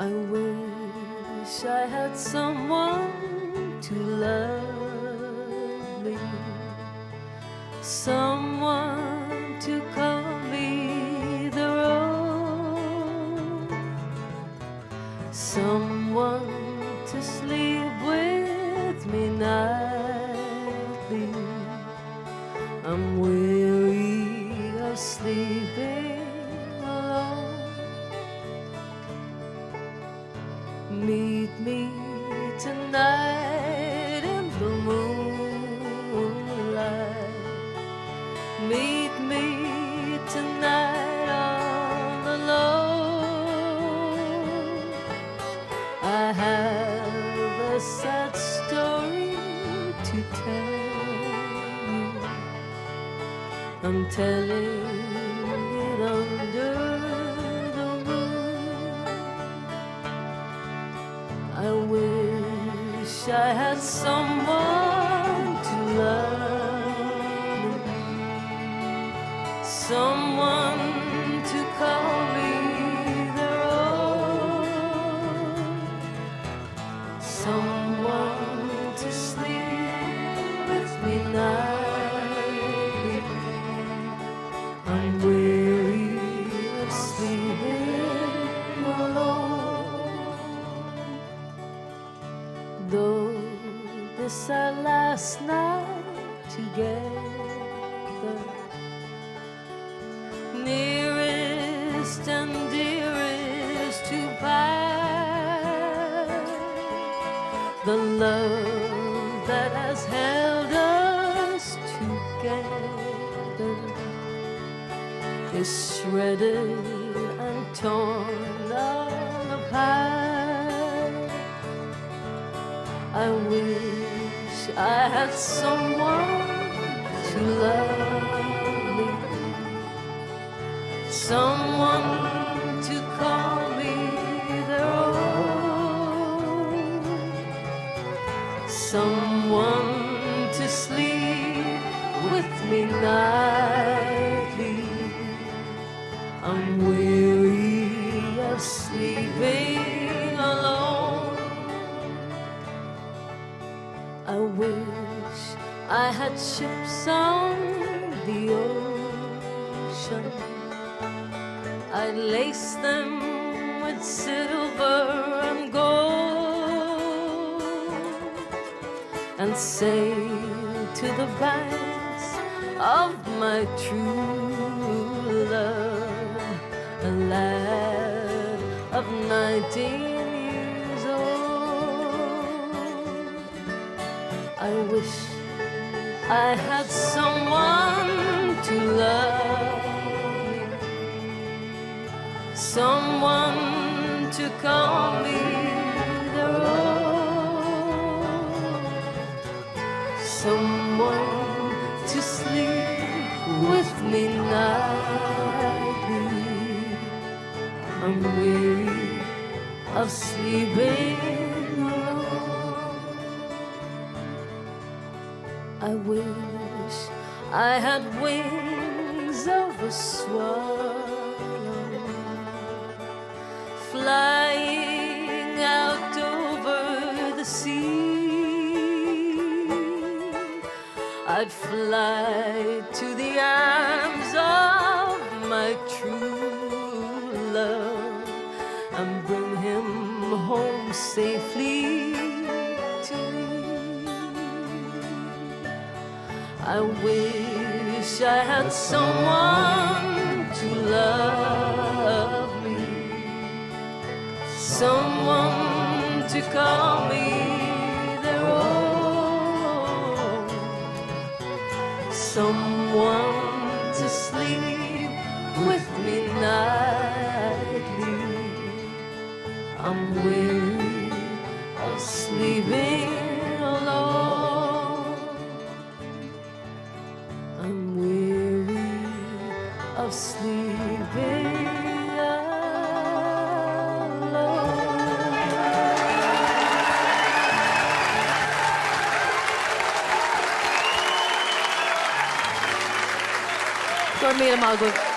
I wish I had someone to love me, someone to call me their own, someone to sleep with me nightly. I'm weary of sleeping alone. Meet me tonight in the moonlight. Meet me tonight all alone. I have a sad story to tell you. I'm telling it under the moon. I wish I had someone to love me, someone to call me their own, someone to sleep with me nightly. I'm weary of sleeping alone. Though this our last night together, nearest and dearest to part, the love that has held us together is shredded and torn all apart. I wish I had someone to love me, someone to call me their own, someone to sleep with me nightly. I'm weary of sleeping alone. I wish I had ships on the ocean. I'd lace them with silver and gold and sail to the banks of my true love, a lad of 19 years old. I wish I had someone to love me, someone to call me their own, someone to sleep with me nightly. I'm weary of sleeping alone. I wish I had wings of a swallow, flying out over the sea. I'd fly to the arms of my true love and bring him home safely to me. I wish I had someone to love me, someone to call me their own, someone to sleep with me nightly. I'm weary of sleeping alone. I'm weary of sleeping Gur míle mágad.